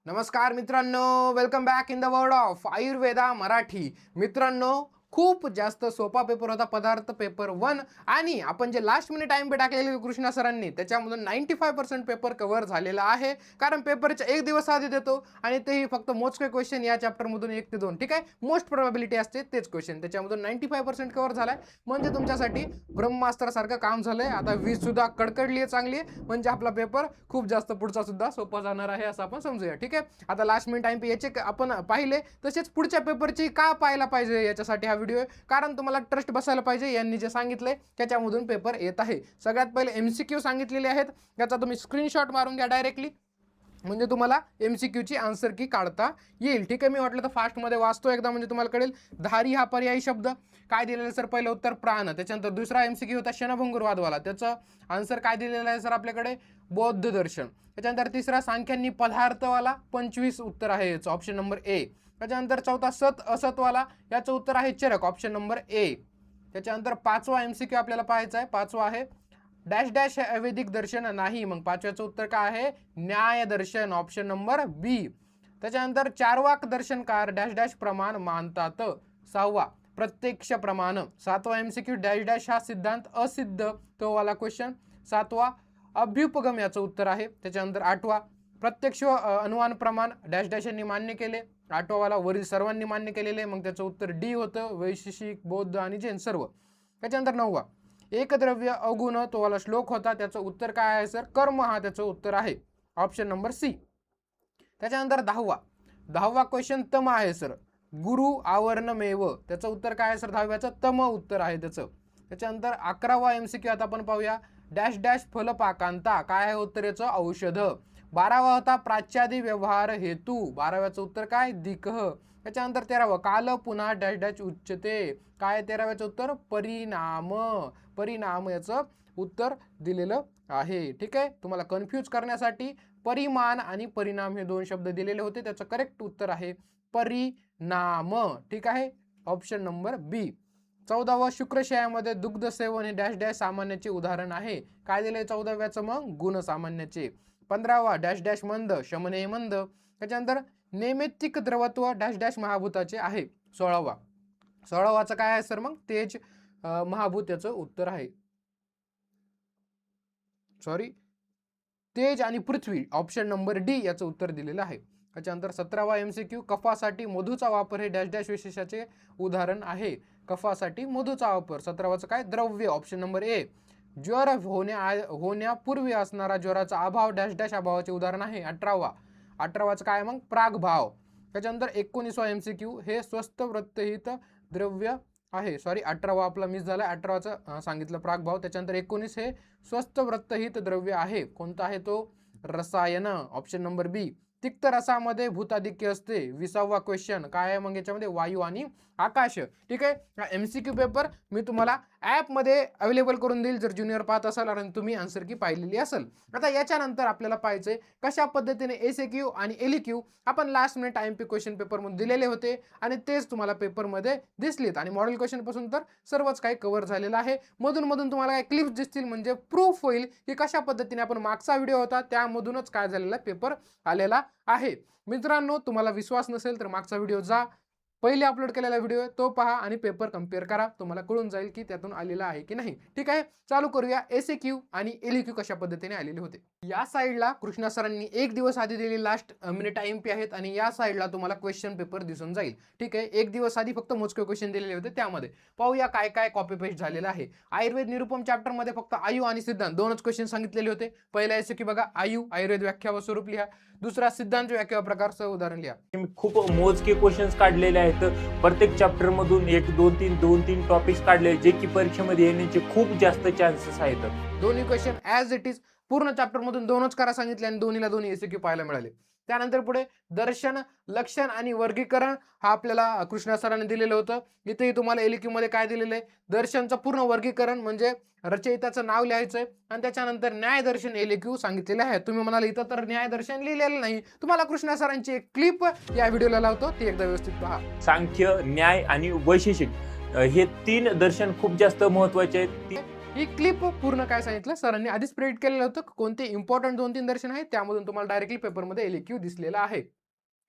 नमस्कार मित्रांनो, welcome back in the world of Ayurveda Marathi. मित्रांनो, खूप जास्त सोपा पेपर होता पदार्थ पेपर 1 आणि आपण जे लास्ट मिनिट टाइम पे टाकलेले कृष्णा सरांनी त्याच्यामधून 95% पेपर कव्हर झालेला आहे. कारण पेपरच्या एक दिवस आधी देतो आणि तेही फक्त मोजके क्वेश्चन या चॅप्टरमधून 1 ते 2. ठीक आहे, मोस्ट प्रोबॅबिलिटी असते तेच क्वेश्चन, त्याच्यामधून 95% कव्हर झालाय. म्हणजे तुमच्यासाठी ब्रह्मास्त्र सारखं काम झालंय. आता 20 सुद्धा कडकडली आहे चांगली, म्हणजे आपला पेपर खूप जास्त पुढचा सुद्धा सोपा जाणार आहे असं आपण समजूया. ठीक आहे, आता लास्ट मिनिट टाइम पे याचे आपण पाहिले, तसेच पुढच्या पेपरची का पाहायला पाहिजे याच्यासाठी हा व्हिडिओ आहे. कारण तुम्हाला ट्रस्ट बसायला पाहिजे, यांनी जे सांगितले त्याच्यामधून पेपर येत आहे. सगळ्यात पहिले एमसीक्यू सांगितलेले आहेत, याचा तुम्ही स्क्रीनशॉट मारून घ्या डायरेक्टली, म्हणजे तुम्हाला एमसीक्यू ची आन्सर की काढता येईल. ठीक आहे, मी म्हटलं तर फास्टमध्ये वाचतो एकदा, म्हणजे तुम्हाला कळेल. धारी हा पर्यायी शब्द काय दिलेलं सर? पहिलं उत्तर प्राण. त्याच्यानंतर दुसरा एमसीक्यू होता क्षणभंगुरवादवाला, त्याचं आन्सर काय दिलेलं आहे सर आपल्याकडे? बौद्ध दर्शन. त्याच्यानंतर तिसरा सांख्यांनी पदार्थवाला, 25 उत्तर आहे याचं, ऑप्शन नंबर ए. त्याच्यानंतर चौथा सत असतवाला, याचं उत्तर आहे चरक, ऑप्शन नंबर ए. त्याच्यानंतर पाचवा एमसीक्यू आपल्याला पाहायचा आहे, पाचवा आहे डॅश डॅश अवैदिक दर्शन नाही, मग पाचव्याचं उत्तर काय आहे? न्याय दर्शन, ऑप्शन नंबर बी. त्याच्यानंतर चारवाक दर्शनकार डॅश डॅश प्रमाण मानतात, सहावा प्रत्यक्ष प्रमाण. सातवा एमसीक्यू डॅश डॅश हा सिद्धांत असिद्ध, तो वाला क्वेश्चन. सातवा अभ्युपगम याचं उत्तर आहे. त्याच्यानंतर आठवा प्रत्यक्ष अनुमान प्रमाण डॅश डॅश यांनी मान्य केले, आठवा वाला वरील सर्वांनी मान्य केलेले, मग त्याचं उत्तर डी होतं, वैशेषिक बौद्ध आणि जैन सर्व. त्याच्यानंतर नववा एकद्रव्य अवगुण, तो वाला श्लोक होता, त्याचं उत्तर काय आहे सर? कर्म हा त्याचं उत्तर आहे, ऑप्शन नंबर सी. त्याच्यानंतर दहावा क्वेश्चन तम आहे सर, गुरु आवरणमेव, त्याचं उत्तर काय आहे सर? दहाव्याचं तम उत्तर आहे त्याचं. त्याच्यानंतर 11वा एमसीक्यू आता आपण पाहूया, डॅश डॅश फलपाकांता, काय आहे उत्तर याचं? औषध. 12वा होता प्राच्यादी व्यवहार हेतू, 12व्याचं उत्तर काय? दिकह. त्याच्यानंतर 13वं काल पुन्हा डॅश डॅश उच्चते, काय 13व्याचं उत्तर? परिणाम. परिणाम याचं उत्तर दिलेलं आहे. ठीक आहे, तुम्हाला कन्फ्यूज करण्यासाठी परिमाण आणि परिणाम हे दोन शब्द दिलेले होते, त्याचं करेक्ट उत्तर आहे परिणाम. ठीक आहे, ऑप्शन नंबर बी. 14वा शुक्रशयामध्ये दुग्ध सेवन हे डॅश डॅश सामान्याचे उदाहरण आहे, काय दिले 14व्याचं? मग गुण सामान्याचे. 15वा डॅश डॅश मंद, शमने मंद. त्याच्यानंतर नैमित्तिक द्रवत्व डॅश डॅश महाभूताचे आहे, 16वाचं काय आहे सर? मग तेज महाभूत याचं उत्तर आहे, सॉरी तेज आणि पृथ्वी, ऑप्शन नंबर डी याचं उत्तर दिलेलं आहे. त्याच्यानंतर 17वा एमसीक्यू कफासाठी मधूचा वापर हे डॅश डॅश विशेषाचे उदाहरण आहे, कफासाठी मधूचा वापर. 17वाचं काय? द्रव्य, ऑप्शन नंबर ए. ज्वर होण्यापूर्वी असणारा ज्वराचा अभाव डॅश डॅश अभावाचे उदाहरण आहे, 18वाचं काय? मग प्रागभाव. त्याच्यानंतर 19वा एमसीक्यू हे स्वस्थ वृत्तहित द्रव्य आहे, सॉरी 18वा आपला मिस झाला, 18वाचं सांगितलं प्रागभाव. त्याच्यानंतर 19 हे स्वस्थ वृत्तहित द्रव्य आहे, कोणता आहे तो? रसायन, ऑप्शन नंबर बी. तिक्त रसामध्ये भूताधिक्य असते, 20वा क्वेश्चन काय आहे मग याच्यामध्ये? वायू आणि आकाश. ठीक आहे, हा एमसीक्यू पेपर मी तुम्हाला ॲपमध्ये अवेलेबल करून देईल जर ज्युनियर पाहत असाल आणि तुम्ही आन्सर की पाहिलेली असेल. आता याच्यानंतर आपल्याला पाहायचंय कशा पद्धतीने एसएक्यू आणि एलक्यू आपण लास्ट मिनिट टाइम पे क्वेश्चन पेपरमध्ये दिलेले होते आणि तेच तुम्हाला पेपरमध्ये दिसलेत. आणि मॉडेल क्वेश्चन पासून तर सर्वच काही कव्हर झालेलं आहे. मधून मधून तुम्हाला काही क्लिप्स दिसतील, म्हणजे प्रूफ होईल की कशा पद्धतीने आपण मागचा व्हिडिओ होता त्यामधूनच काय झालेला पेपर आलेला आहे. मित्रांनो, तुम्हाला विश्वास नसेल तर मागचा व्हिडिओ जा, पहिले अपलोड केलेला व्हिडिओ तो पहा आणि पेपर कम्पेअर करा, तुम्हाला कळून जाईल की त्यातून आलेला आहे की नाही. ठीक आहे, चालू करूया. एसएक्यू आणि एलक्यू कशा पद्धतीने आलेले होते. या साईडला कृष्णा सरांनी एक दिवस आधी दिलेली लास्ट मिनिट टाइम पे आहेत आणि या साईडला तुम्हाला क्वेश्चन पेपर दिसून जाईल. ठीक आहे, एक दिवस आधी फक्त मोजके क्वेश्चन दिलेले होते, त्यामध्ये पाहूया काय काय कॉपी पेस्ट झालेलं आहे. आयुर्वेद निरूपम चॅप्टर मध्ये फक्त आयु आणि सिद्धांत दोनच क्वेश्चन सांगितलेले होते. पहिला एसएक्यू बघा, आयु आयुर्वेद व्याख्या व स्वरूप लिहा. दुसरा सिद्धांत व्याख्या व प्रकारचं उदाहरण लिहा. खूप मोजके क्वेश्चन्स काढलेले आहेत, प्रत्येक चॅप्टर मधून 1 2 3 टॉपिक्स काढले, जे की परीक्षेमध्ये येण्याचे खूप जास्त चान्सेस आहेत. दोन्ही क्वेश्चन ॲज इट इज पूर्ण चॅप्टर मधून दोनच करा सांगितले आणि दोन्ही एसएक्यू पाहायला मिळाले. त्यानंतर पुढे दर्शन, लक्षण आणि वर्गीकरण हा आपल्याला कृष्णा सरांनी दिलेलं होतं. इथेही तुम्हाला एलक्यू मध्ये काय दिलेलं आहे? दर्शनचं पूर्ण वर्गीकरण म्हणजे रचयिताचं नाव लिहायचंय आणि त्याच्यानंतर न्यायदर्शन एलक्यू सांगितलेले आहे. तुम्ही म्हणाल इथं तर न्यायदर्शन लिहिलेलं नाही, तुम्हाला कृष्णा सरांची एक क्लिप या व्हिडिओला लावतो, ती एकदा व्यवस्थित पहा. सांख्य, न्याय आणि वैशेषिक हे 3 दर्शन खूप जास्त महत्वाचे आहेत. ही क्लिप पूर्ण काय सांगितलं सरांनी आधीच प्रेडिक्ट केलेलं होतं, कोणते इम्पॉर्टंट 2-3 दर्शन आहेत, त्यामधून तुम्हाला डायरेक्टली पेपरमध्ये एलक्यू दिसलेला आहे.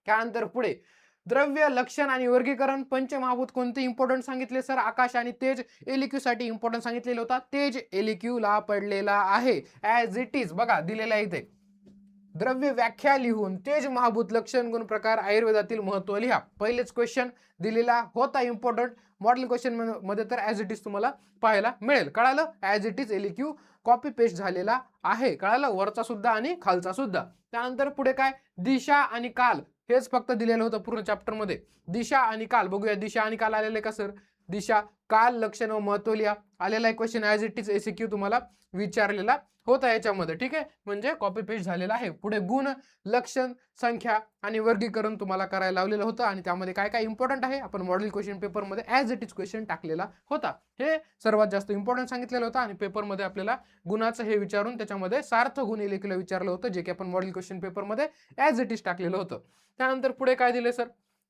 त्यानंतर पुढे द्रव्य, लक्षण आणि वर्गीकरण, पंचमहाभूत कोणते इम्पॉर्टंट सांगितले सर? आकाश आणि तेज. एलक्यू साठी इम्पॉर्टंट सांगितलेला होता, तेज एलक्यू ला पडलेला आहे ऍज इट इज. बघा दिलेला आहे इथे. द्रव्य व्याख्या लिहून तेज, महाभूत, लक्षण, गुण, प्रकार, आयुर्वेदातील महत्व लिहा. पहिलेच क्वेश्चन दिलेला होता इम्पॉर्टंट. मॉडेल क्वेश्चन मध्ये तर ऍज इट इज तुम्हाला पाहायला मिळेल. कळालं? ऍज इट इज एलक्यू कॉपी पेस्ट झालेला आहे. कळालं? वरचा सुद्धा आणि खालचा सुद्धा. त्यानंतर पुढे काय? दिशा आणि काल हेच फक्त दिलेलं होतं पूर्ण चॅप्टर मध्ये. दिशा आणि काल बघूया. दिशा आणि काल आलेले का सर? दिशा, काल, लक्षण व महत्व लिहा. आलेला आहे क्वेश्चन ऍज इट इज एसीक्यू तुम्हाला विचारलेला होता याच्यामध्ये. ठीक आहे, म्हणजे कॉपी पेस्ट झालेला आहे. पुढे गुण, लक्षण, संख्या आणि वर्गीकरण तुम्हाला करायला लावलेलं होतं आणि त्यामध्ये काय काय इम्पॉर्टंट आहे आपण मॉडेल क्वेश्चन पेपर मध्ये ऍज इट इज क्वेश्चन टाकलेला होता. हे सर्वात जास्त इम्पॉर्टंट सांगितलेलं होतं आणि पेपरमध्ये आपल्याला गुणाचं हे विचारून त्याच्यामध्ये सार्थ गुण इलेक्यूला विचारलं होतं, जे की आपण मॉडेल क्वेश्चन पेपर मध्ये ऍज इट इज टाकलेलं होतं. त्यानंतर पुढे काय दिले सर?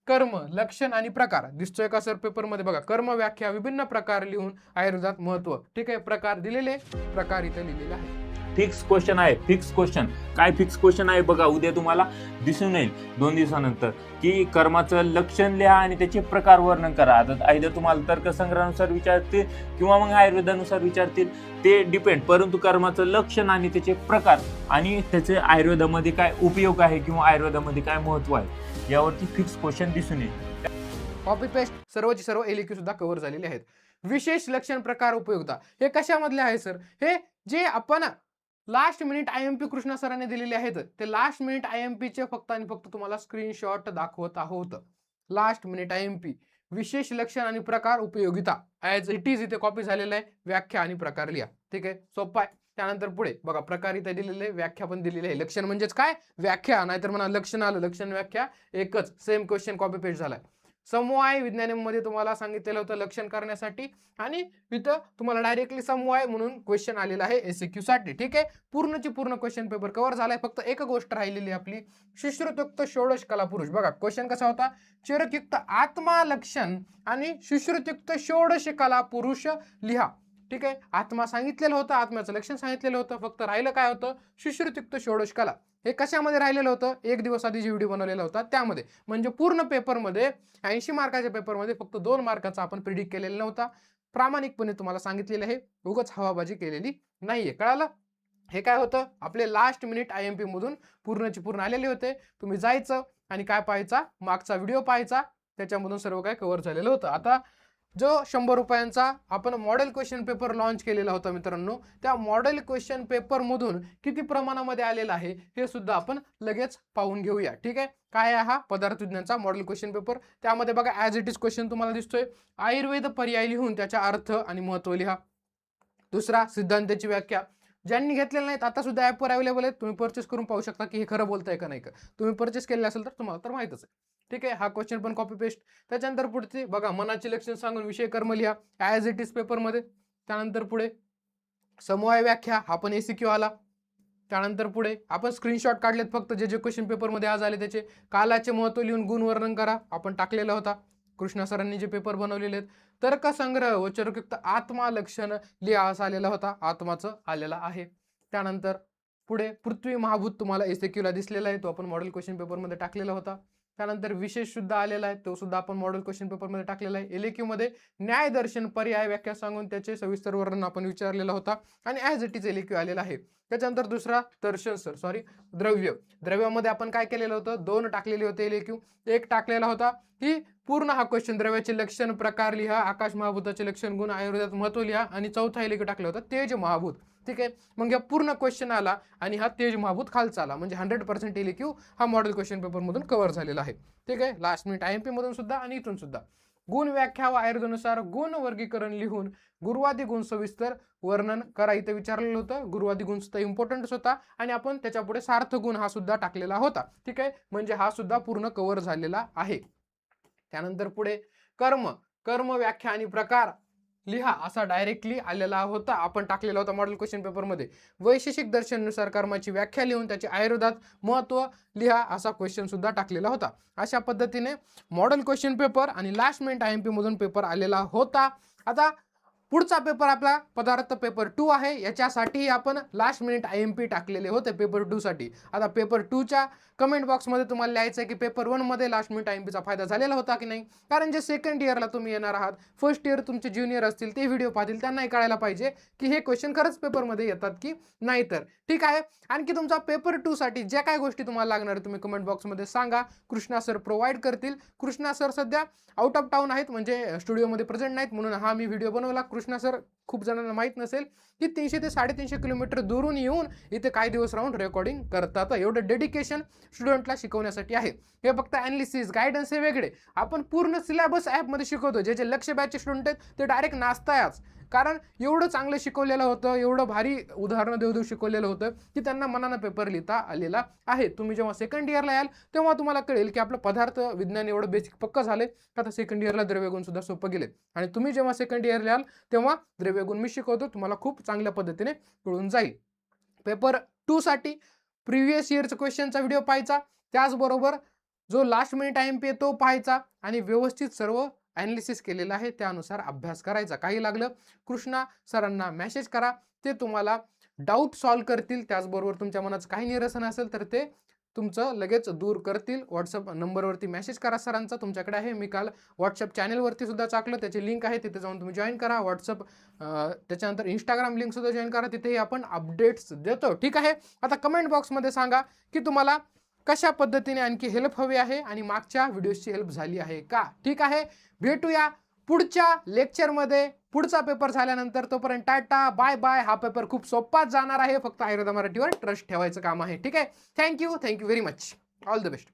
कर्म, लक्षण आणि प्रकार. दिसतोय का सर पेपर मध्ये? बघा, कर्म व्याख्या, विभिन्न प्रकार लिहून आयुर्वेदात महत्व. ठीक आहे, प्रकार दिलेले, प्रकार इथे लिहिलेले आहे. फिक्स क्वेश्चन आहे. फिक्स क्वेश्चन काय? फिक्स क्वेश्चन आहे बघा, उद्या तुम्हाला दिसून येईल 2 दिवसानंतर की कर्माचं लक्षण लिहा आणि त्याचे प्रकार वर्णन करा. आता either तुम्हाला तर्कसंग्रहानुसार विचारतील किंवा मग आयुर्वेदानुसार विचारतील, ते डिपेंड. परंतु कर्माचं लक्षण आणि त्याचे प्रकार आणि त्याचे आयुर्वेदामध्ये काय उपयोग आहे किंवा आयुर्वेदामध्ये काय महत्व आहे यावरती फिक्स क्वेश्चन दिसून येईल. कॉपी पेस्ट सर्वची सर्व एलक्यू सुद्धा कव्हर झालेले आहेत. विशेष लक्षण, प्रकार, उपयोगिता हे कशामधले आहे सर? हे जे आपण लास्ट मिनिट IMP कृष्णा सरांनी दिलेले आहेत, ते लास्ट मिनिट IMP चे फक्त आणि फक्त तुम्हाला स्क्रीनशॉट दाखवत आहोत. लास्ट मिनिट IMP, विशेष लक्षण आणि प्रकार, उपयोगिता ऍज इट इज इथे कॉपी झालेला आहे. व्याख्या आणि प्रकार लिहा. ठीक आहे, सोपा आहे. त्यानंतर पुढे बघा, प्रकार इथे दिलेले, व्याख्या पण दिलेली आहे. लक्षण म्हणजेच काय? व्याख्या, नाहीतर म्हणा लक्षण आलं, लक्षण व्याख्या एकच, सेम क्वेश्चन कॉपी पेस्ट झालाय. समवाय विज्ञानामध्ये तुम्हाला सांगितलेलं होतं लक्षण करण्यासाठी आणि इथं तुम्हाला डायरेक्टली समवाय म्हणून क्वेश्चन आलेला आहे एसक्यू साठी. ठीक आहे, पूर्णची पूर्ण क्वेश्चन पेपर कव्हर झालाय. फक्त एक गोष्ट राहिलेली आपली, सुश्रुतयुक्त षोडश कला पुरुष. बघा क्वेश्चन कसा होता? चिरकयुक्त आत्मा, लक्षण आणि सुश्रुतयुक्त षोडश कला पुरुष लिहा. ठीक आहे, आत्मा सांगितलेलं होतं, आत्म्याचं लक्षण सांगितलेलं होतं, फक्त राहिलं काय होतं? सुश्रुतयुक्त षोडश कला. हे कशामध्ये राहिलेलं होतं? 1 दिवस आधी जी व्हिडिओ बनवलेला होता त्यामध्ये. म्हणजे पूर्ण पेपरमध्ये 80 मार्काच्या पेपरमध्ये फक्त 2 मार्काचा आपण प्रिडिक्ट केलेला नव्हता. प्रामाणिकपणे तुम्हाला सांगितलेलं आहे, उगाच हवाबाजी केलेली नाहीये. कळालं? हे काय होतं? आपले लास्ट मिनिट IMP मधून पूर्णची पूर्ण आलेले होते. तुम्ही जायचं आणि काय पाहायचा? मागचा व्हिडिओ पाहायचा, त्याच्यामधून सर्व काय कव्हर झालेलं होतं. आता जो 100 रुपयांचा आपण मॉडेल क्वेश्चन पेपर लॉन्च केलेला होता मित्रांनो, त्या मॉडेल क्वेश्चन पेपर मधून किती प्रमाणामध्ये आलेला आहे हे सुद्धा आपण लगेच पाहून घेऊया. ठीक आहे, काय आहे हा? पदार्थ विज्ञानचा मॉडेल क्वेश्चन पेपर. त्यामध्ये बघा ऍज इट इज क्वेश्चन तुम्हाला दिसतोय. आयुर्वेद पर्याय लिहून त्याचा अर्थ आणि महत्व लिहा. दुसरा, सिद्धांताची व्याख्या. ज्यांनी घेतलेलं नाहीत आता सुद्धा ॲपवर अवेलेबल आहेत, तुम्ही परचेस करून पाहू शकता की हे खरं बोलताय का नाही का. तुम्ही परचेस केले असेल तर तुम्हाला तर माहितच आहे. ठीक आहे, हा क्वेश्चन पण कॉपी पेस्ट. त्याच्यानंतर पुढचे बघा, मनाचे लक्षण सांगून विषय कर्म लिहा ऍज इट इज पेपरमध्ये. त्यानंतर पुढे समवाय व्याख्या, हा पण एसीक्यू आला. त्यानंतर पुढे आपण स्क्रीनशॉट काढलेत फक्त जे जे क्वेश्चन पेपरमध्ये आज आले त्याचे. कालाचे महत्व लिहून गुण वर्णन करा, आपण टाकलेला होता. कृष्णा सरांनी जे पेपर बनवलेले आहेत. तर्कसंग्रह व चरकयुक्त आत्मा, लक्षण लिहा असा आलेला होता, आत्माचं आलेला आहे. त्यानंतर पुढे पृथ्वी महाभूत तुम्हाला एसक्यूला दिसलेला आहे, तो आपण मॉडेल क्वेश्चन पेपरमध्ये टाकलेला होता. त्यानंतर विशेष सुद्धा आलेला आहे, तो सुद्धा आपण मॉडेल क्वेश्चन पेपरमध्ये टाकलेला आहे. एलक्यू मध्ये न्याय दर्शन पर्याय व्याख्या सांगून त्याचे सविस्तर वर्णन आपण विचारलेला होता आणि ऍज इट इज एलक्यू आलेला आहे. त्याच्यानंतर दुसरा द्रव्य. द्रव्यामध्ये आपण काय केलेलं होतं? 2 टाकलेले होते एलक्यू, 1 टाकलेला होता. ही पूर्ण हा क्वेश्चन द्रव्याचे लक्षण, प्रकार लिहा, आकाश महाभूताचे लक्षण, गुण, आयुर्वेदात महत्व लिहा आणि चौथा एलक्यू टाकलं होतं तेज महाभूत. ठीक आहे, मग या पूर्ण क्वेश्चन आला आणि हा तेज महाभूत खालचा आला, म्हणजे 100% एलक्यू हा मॉडेल क्वेश्चन पेपर मधून कव्हर झालेला आहे. ठीक आहे, लास्ट मिनिट IMP मधून सुद्धा आणि इथून सुद्धा. गुण व्याख्या व आयुर्वेदानुसार गुण वर्गीकरण लिहून गुरुवादी गुण सविस्तर वर्णन करा इथे विचारलेलं होतं. गुरुवादी गुण सुद्धा इम्पॉर्टंट होता आणि आपण त्याच्या पुढे सार्थ गुण हा सुद्धा टाकलेला होता. ठीक आहे, म्हणजे हा सुद्धा पूर्ण कव्हर झालेला आहे. त्यानंतर पुढे कर्म व्याख्या आणि प्रकार लिहा असा डायरेक्टली आलेला होता, आपण टाकलेला होता मॉडेल क्वेश्चन पेपरमध्ये. वैशेषिक दर्शनानुसार कर्माची व्याख्या लिहून त्याचे आयुर्वेदात महत्व लिहा असा क्वेश्चन सुद्धा टाकलेला होता. अशा पद्धतीने मॉडेल क्वेश्चन पेपर आणि लास्ट मिनिट IMP मधून पेपर आलेला होता. आता पुढचा पेपर आपला पदार्थ पेपर 2 आहे. याच्यासाठी आपण लास्ट मिनिट IMP टाकलेले होते पेपर 2 साठी. आता पेपर 2 च्या कमेंट बॉक्समध्ये तुम्हाला लिहायचं आहे की पेपर 1 मध्ये लास्ट मिनिट IMPचा फायदा झालेला होता की नाही. कारण जे सेकंड इयरला तुम्ही येणार आहात, फर्स्ट इयर तुमचे ज्युनियर असतील, ते व्हिडिओ पाहतील, त्यांनाही कळायला पाहिजे की हे क्वेश्चन खरंच पेपरमध्ये येतात की नाही. तर ठीक आहे. आणखी तुमचा पेपर 2 साठी ज्या काही गोष्टी तुम्हाला लागणार तुम्ही कमेंट बॉक्समध्ये सांगा. कृष्णा सर प्रोव्हाइड करतील. कृष्णा सर सध्या आउट ऑफ टाउन आहेत, म्हणजे स्टुडिओमध्ये प्रेझेंट नाहीत, म्हणून हा मी व्हिडिओ बनवला. कृष्णा सर खूप जणांना माहीत नसेल की 300 ते 350 किलोमीटर दूरून येऊन इथे काही दिवस राहून रेकॉर्डिंग करतात. एवढं डेडिकेशन स्टुडंटला शिकवण्यासाठी आहे. हे फक्त ॲनालिसिस गायडन्स हे वेगळे. आपण पूर्ण सिलेबस ॲपमध्ये शिकवतो. जे जे लक्ष बॅचचे स्टुडंट आहेत ते डायरेक्ट नाचतायच, कारण एवढं चांगलं शिकवलेलं होतं, एवढं भारी उदाहरणं देऊ शिकवलेलं होतं की त्यांना मनानं पेपर लिहिता आलेला आहे. तुम्ही जेव्हा सेकंड इयरला याल तेव्हा तुम्हाला कळेल की आपलं पदार्थ विज्ञान एवढं बेसिक पक्क झाले का आता सेकंड इयरला द्रव्यगुण सुद्धा सोपं गेले. आणि तुम्ही जेव्हा सेकंड इयरला याल तेव्हा द्रव्यगुण मी शिकवतो, तुम्हाला खूप चांगल्या पद्धतीने कळून जाईल. पेपर 2 साठी प्रिव्हियस इयरचा क्वेश्चनचा व्हिडिओ पाहायचा, त्याचबरोबर जो लास्ट मिनिट IMP आहे तो पाहायचा आणि व्यवस्थित सर्व ॲनालिसिस केलेलं आहे त्यानुसार अभ्यास करायचा. काही लागलं कृष्णा सरांना मेसेज करा, ते तुम्हाला डाऊट सॉल्व्ह करतील. त्याचबरोबर तुमच्या मनाचं काही निरसन असेल तर ते तुमचं लगेच दूर करतील. व्हॉट्सअप नंबरवरती मेसेज करा सरांचा, तुमच्याकडे आहे. मी काल व्हॉट्सअप चॅनलवरती सुद्धा टाकलं, त्याची लिंक आहे, तिथे जाऊन तुम्ही जॉईन करा. व्हॉट्सअप त्याच्यानंतर इंस्टाग्राम लिंक सुद्धा जॉईन करा, तिथेही आपण अपडेट्स देतो. ठीक आहे. आता कमेंट बॉक्समध्ये सांगा की तुम्हाला कशा पद्धतीने आणखी हेल्प हवी आहे आणि मागच्या व्हिडिओची हेल्प झाली आहे का. ठीक आहे. भेटूया पुढच्या लेक्चरमध्ये पुढचा पेपर झाल्यानंतर. तोपर्यंत टाटा बाय बाय. हा पेपर खूप सोपाच जाणार आहे, फक्त आयुर्वेदा मराठीवर ट्रस्ट ठेवायचं काम आहे. ठीक आहे. Thank you very much. All the best.